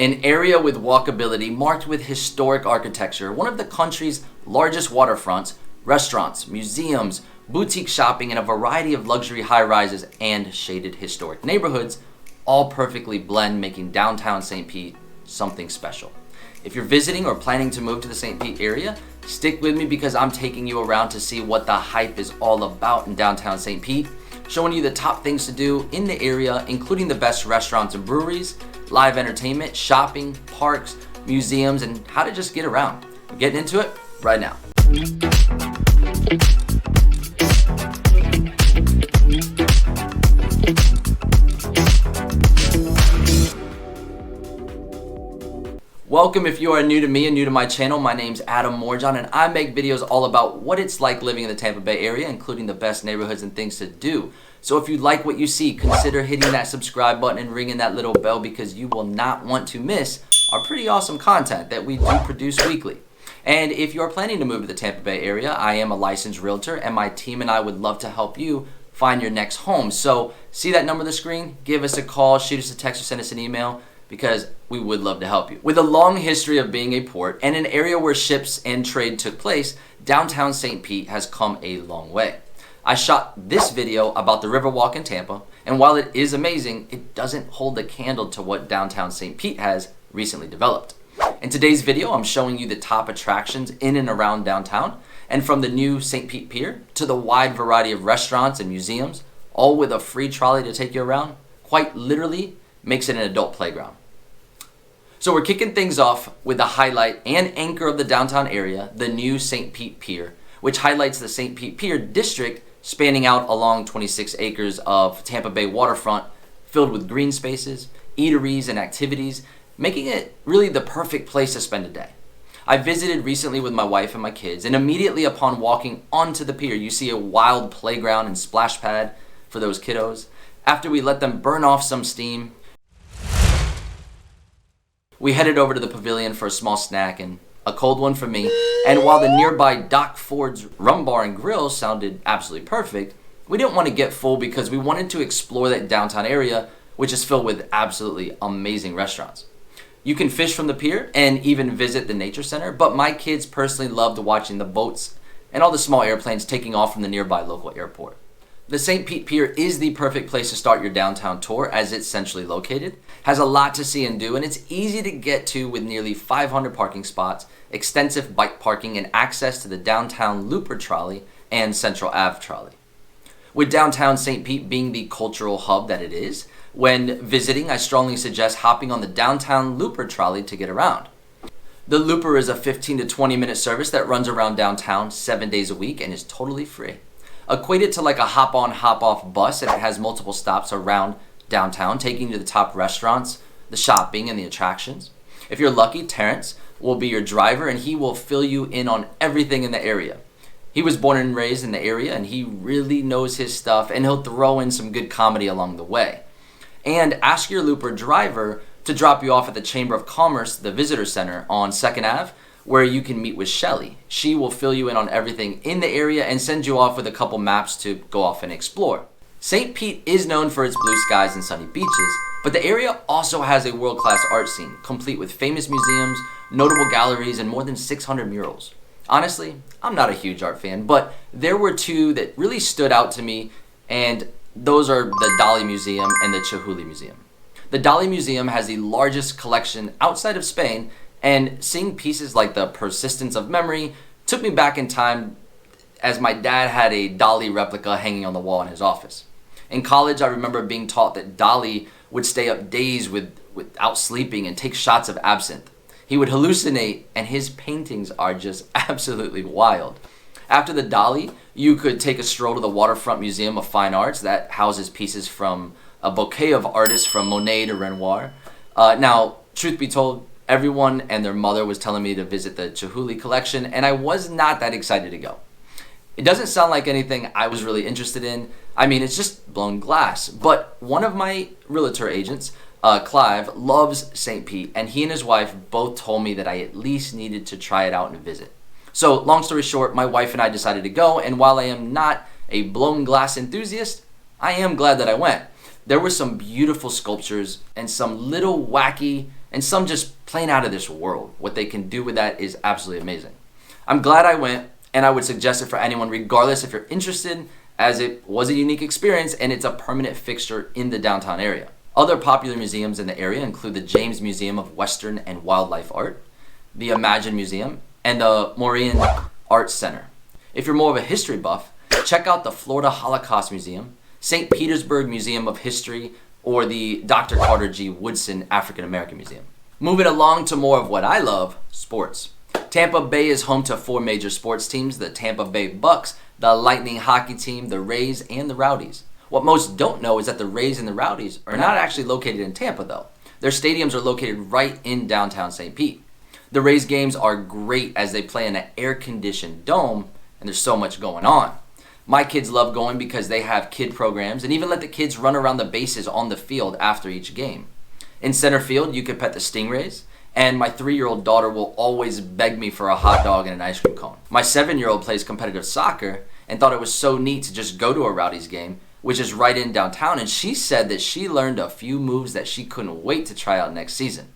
An area with walkability marked with historic architecture, one of the country's largest waterfronts, restaurants, museums, boutique shopping, and a variety of luxury high-rises and shaded historic neighborhoods all perfectly blend, making downtown St. Pete something special. If you're visiting or planning to move to the St. Pete area, stick with me because I'm taking you around to see what the hype is all about in downtown St. Pete, showing you the top things to do in the area, including the best restaurants and breweries, live entertainment, shopping, parks, museums, and how to just get around. We're getting into it right now. Welcome if you are new to me and new to my channel. My name's Adam Morjon and I make videos all about what it's like living in the Tampa Bay area, including the best neighborhoods and things to do. So if you like what you see, consider hitting that subscribe button and ringing that little bell because you will not want to miss our pretty awesome content that we do produce weekly. And if you're planning to move to the Tampa Bay area, I am a licensed realtor and my team and I would love to help you find your next home. So see that number on the screen? Give us a call, shoot us a text, or send us an email, because we would love to help you. With a long history of being a port and an area where ships and trade took place, downtown St. Pete has come a long way. I shot this video about the Riverwalk in Tampa, and while it is amazing, it doesn't hold a candle to what downtown St. Pete has recently developed. In today's video, I'm showing you the top attractions in and around downtown, and from the new St. Pete Pier to the wide variety of restaurants and museums, all with a free trolley to take you around, quite literally makes it an adult playground. So we're kicking things off with the highlight and anchor of the downtown area, the new St. Pete Pier, which highlights the St. Pete Pier district spanning out along 26 acres of Tampa Bay waterfront, filled with green spaces, eateries, and activities, making it really the perfect place to spend a day. I visited recently with my wife and my kids, and immediately upon walking onto the pier, you see a wild playground and splash pad for those kiddos. After we let them burn off some steam, we headed over to the pavilion for a small snack and a cold one for me. And while the nearby Doc Ford's Rum Bar and Grill sounded absolutely perfect, we didn't want to get full because we wanted to explore that downtown area, which is filled with absolutely amazing restaurants. You can fish from the pier and even visit the nature center, but my kids personally loved watching the boats and all the small airplanes taking off from the nearby local airport. The St. Pete Pier is the perfect place to start your downtown tour as it's centrally located, has a lot to see and do, and it's easy to get to with nearly 500 parking spots, extensive bike parking, and access to the Downtown Looper Trolley and Central Ave Trolley. With downtown St. Pete being the cultural hub that it is, when visiting, I strongly suggest hopping on the Downtown Looper Trolley to get around. The Looper is a 15 to 20 minute service that runs around downtown 7 days a week and is totally free. Equated to like a hop-on, hop-off bus, and it has multiple stops around downtown, taking you to the top restaurants, the shopping, and the attractions. If you're lucky, Terrence will be your driver, and he will fill you in on everything in the area. He was born and raised in the area, and he really knows his stuff, and he'll throw in some good comedy along the way. And ask your Looper driver to drop you off at the Chamber of Commerce, the Visitor Center on 2nd Ave, where you can meet with Shelly. She will fill you in on everything in the area and send you off with a couple maps to go off and explore. St. Pete is known for its blue skies and sunny beaches, but the area also has a world-class art scene, complete with famous museums, notable galleries, and more than 600 murals. Honestly, I'm not a huge art fan, but there were two that really stood out to me, and those are the Dali Museum and the Chihuly Museum. The Dali Museum has the largest collection outside of Spain, and seeing pieces like the Persistence of Memory took me back in time, as my dad had a Dali replica hanging on the wall in his office. In college, I remember being taught that Dali would stay up days without sleeping and take shots of absinthe. He would hallucinate, and his paintings are just absolutely wild. After the Dali, you could take a stroll to the Waterfront Museum of Fine Arts that houses pieces from a bouquet of artists from Monet to Renoir. Now, truth be told, everyone and their mother was telling me to visit the Chihuly collection, and I was not that excited to go. It doesn't sound like anything I was really interested in. I mean, it's just blown glass. But one of my realtor agents, Clive, loves St. Pete, and he and his wife both told me that I at least needed to try it out and visit. So, long story short, my wife and I decided to go, and while I am not a blown glass enthusiast, I am glad that I went. There were some beautiful sculptures and some little wacky and some just plain out of this world. What they can do with that is absolutely amazing. I'm glad I went, and I would suggest it for anyone, regardless if you're interested, as it was a unique experience and it's a permanent fixture in the downtown area. Other popular museums in the area include the James Museum of Western and Wildlife Art, the Imagine Museum, and the Maureen Arts Center. If you're more of a history buff, check out the Florida Holocaust Museum, St. Petersburg Museum of History, or the Dr. Carter G. Woodson African American Museum. Moving along to more of what I love, sports. Tampa Bay is home to 4 major sports teams: the Tampa Bay Bucks, the Lightning hockey team, the Rays, and the Rowdies. What most don't know is that the Rays and the Rowdies are not actually located in Tampa, though. Their stadiums are located right in downtown St. Pete. The Rays games are great as they play in an air-conditioned dome, and there's so much going on. My kids love going because they have kid programs and even let the kids run around the bases on the field after each game. In center field, you can pet the Stingrays, and my 3-year-old daughter will always beg me for a hot dog and an ice cream cone. My 7-year-old plays competitive soccer and thought it was so neat to just go to a Rowdies game, which is right in downtown, and she said that she learned a few moves that she couldn't wait to try out next season.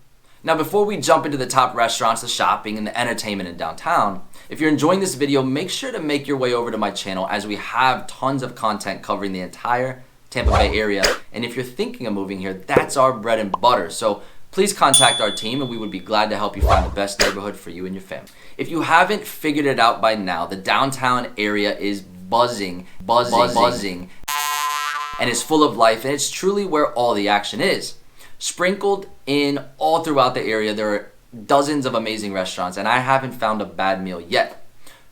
Now, before we jump into the top restaurants, the shopping, and the entertainment in downtown, if you're enjoying this video, make sure to make your way over to my channel as we have tons of content covering the entire Tampa Bay area. And if you're thinking of moving here, that's our bread and butter. So please contact our team and we would be glad to help you find the best neighborhood for you and your family. If you haven't figured it out by now, the downtown area is buzzing, and is full of life, and it's truly where all the action is. Sprinkled in all throughout the area, there are dozens of amazing restaurants, and I haven't found a bad meal yet.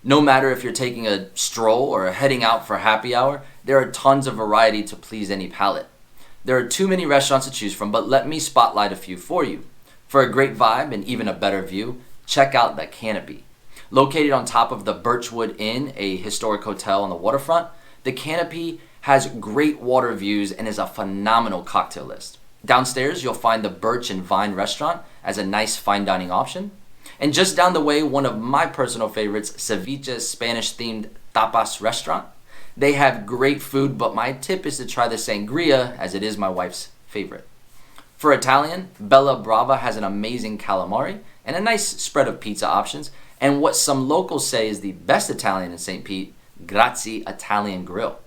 No matter if you're taking a stroll or heading out for happy hour, there are tons of variety to please any palate. There are too many restaurants to choose from, but let me spotlight a few for you. For a great vibe and even a better view, check out the Canopy. Located on top of the Birchwood Inn, a historic hotel on the waterfront, the Canopy has great water views and is a phenomenal cocktail list. Downstairs, you'll find the Birch and Vine restaurant as a nice fine dining option. And just down the way, one of my personal favorites, Ceviche's Spanish-themed tapas restaurant. They have great food, but my tip is to try the sangria, as it is my wife's favorite. For Italian, Bella Brava has an amazing calamari and a nice spread of pizza options, and what some locals say is the best Italian in St. Pete, Grazie Italian Grill.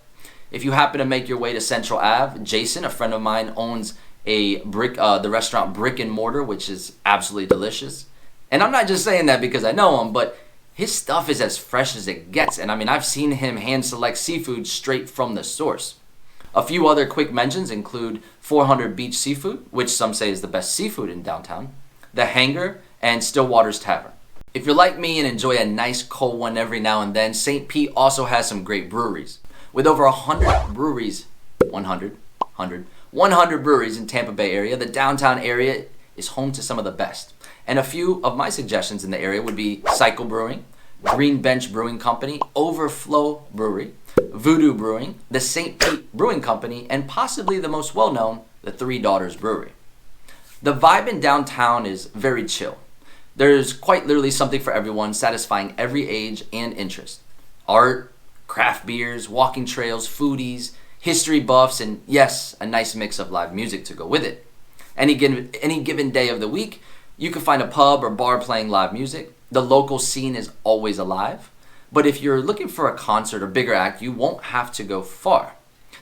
If you happen to make your way to Central Ave, Jason, a friend of mine, owns the restaurant Brick and Mortar, which is absolutely delicious. And I'm not just saying that because I know him, but his stuff is as fresh as it gets. And I mean, I've seen him hand select seafood straight from the source. A few other quick mentions include 400 Beach Seafood, which some say is the best seafood in downtown, The Hangar, and Stillwater's Tavern. If you're like me and enjoy a nice cold one every now and then, St. Pete also has some great breweries. With over 100 breweries, 100 breweries in Tampa Bay area, the downtown area is home to some of the best. And a few of my suggestions in the area would be Cycle Brewing, Green Bench Brewing Company, Overflow Brewery, Voodoo Brewing, the St. Pete Brewing Company, and possibly the most well-known, the Three Daughters Brewery. The vibe in downtown is very chill. There's quite literally something for everyone, satisfying every age and interest. Art, craft beers, walking trails, foodies, history buffs, and yes, a nice mix of live music to go with it. Any given day of the week, you can find a pub or bar playing live music. The local scene is always alive. But if you're looking for a concert or bigger act, you won't have to go far.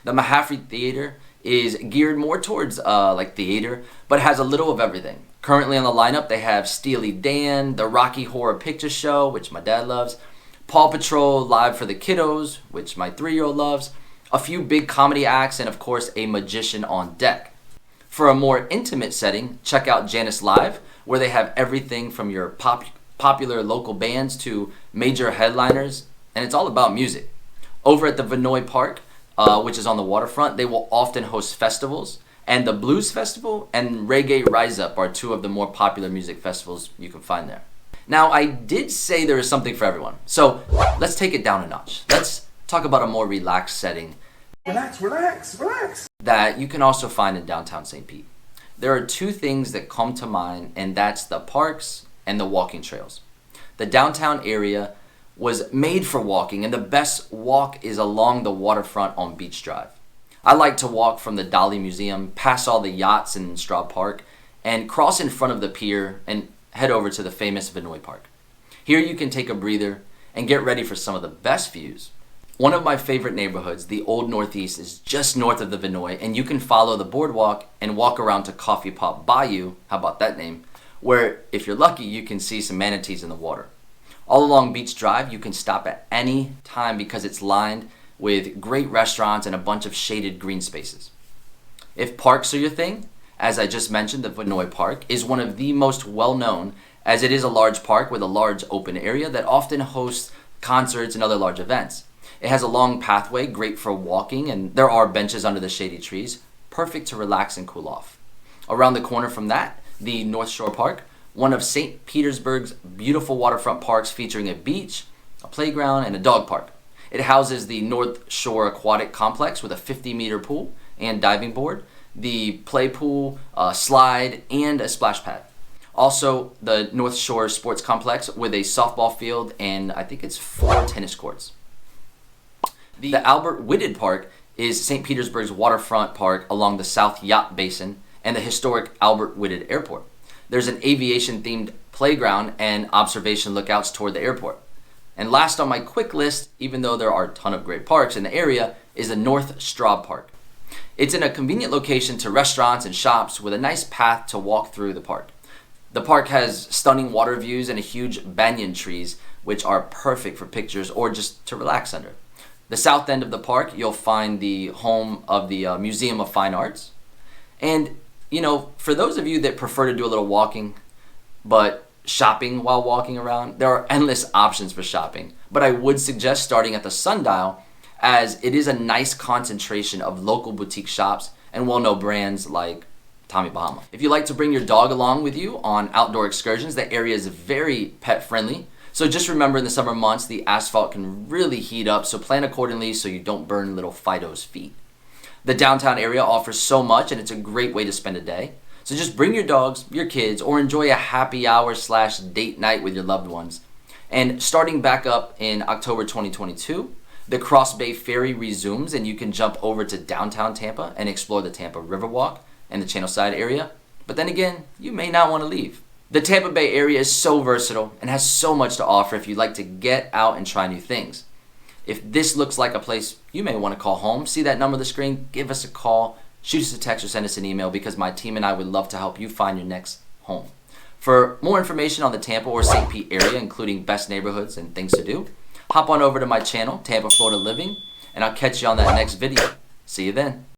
The Mahaffey Theater is geared more towards like theater, but has a little of everything. Currently on the lineup, they have Steely Dan, the Rocky Horror Picture Show, which my dad loves, Paw Patrol Live for the Kiddos, which my 3-year-old loves, a few big comedy acts, and of course a magician on deck. For a more intimate setting, check out Janice Live, where they have everything from your popular local bands to major headliners, and it's all about music. Over at the Vinoy Park, which is on the waterfront, they will often host festivals, and the Blues Festival and Reggae Rise Up are 2 of the more popular music festivals you can find there. Now, I did say there is something for everyone, so let's take it down a notch. Let's talk about a more relaxed setting. Relax. That you can also find in downtown St. Pete. There are 2 things that come to mind, and that's the parks and the walking trails. The downtown area was made for walking, and the best walk is along the waterfront on Beach Drive. I like to walk from the Dolly Museum, past all the yachts in Straw Park, and cross in front of the pier and head over to the famous Vinoy Park. Here you can take a breather and get ready for some of the best views. One of my favorite neighborhoods, the Old Northeast, is just north of the Vinoy, and you can follow the boardwalk and walk around to Coffee Pot Bayou, how about that name, where if you're lucky you can see some manatees in the water. All along Beach Drive you can stop at any time because it's lined with great restaurants and a bunch of shaded green spaces. If parks are your thing, as I just mentioned, the Vinoy Park is one of the most well-known, as it is a large park with a large open area that often hosts concerts and other large events. It has a long pathway, great for walking, and there are benches under the shady trees, perfect to relax and cool off. Around the corner from that, the North Shore Park, one of St. Petersburg's beautiful waterfront parks featuring a beach, a playground, and a dog park. It houses the North Shore Aquatic Complex with a 50-meter pool and diving board, the play pool, slide, and a splash pad. Also, the North Shore Sports Complex with a softball field and I think it's 4 tennis courts. The Albert Whitted Park is St. Petersburg's waterfront park along the South Yacht Basin and the historic Albert Whitted Airport. There's an aviation-themed playground and observation lookouts toward the airport. And last on my quick list, even though there are a ton of great parks in the area, is the North Straub Park. It's in a convenient location to restaurants and shops with a nice path to walk through the park. The park has stunning water views and a huge banyan trees, which are perfect for pictures or just to relax under. The south end of the park, you'll find the home of the Museum of Fine Arts. And, for those of you that prefer to do a little walking, but shopping while walking around, there are endless options for shopping. But I would suggest starting at the Sundial, as it is a nice concentration of local boutique shops and well-known brands like Tommy Bahama. If you like to bring your dog along with you on outdoor excursions, the area is very pet-friendly. So just remember in the summer months, the asphalt can really heat up, so plan accordingly so you don't burn little Fido's feet. The downtown area offers so much, and it's a great way to spend a day. So just bring your dogs, your kids, or enjoy a happy hour/date night with your loved ones. And starting back up in October 2022, the Cross Bay Ferry resumes, and you can jump over to downtown Tampa and explore the Tampa Riverwalk and the Channelside area. But then again, you may not want to leave. The Tampa Bay area is so versatile and has so much to offer if you'd like to get out and try new things. If this looks like a place you may want to call home, see that number on the screen, give us a call, shoot us a text, or send us an email, because my team and I would love to help you find your next home. For more information on the Tampa or St. Pete area, including best neighborhoods and things to do, hop on over to my channel, Tampa Florida Living, and I'll catch you on that next video. See you then.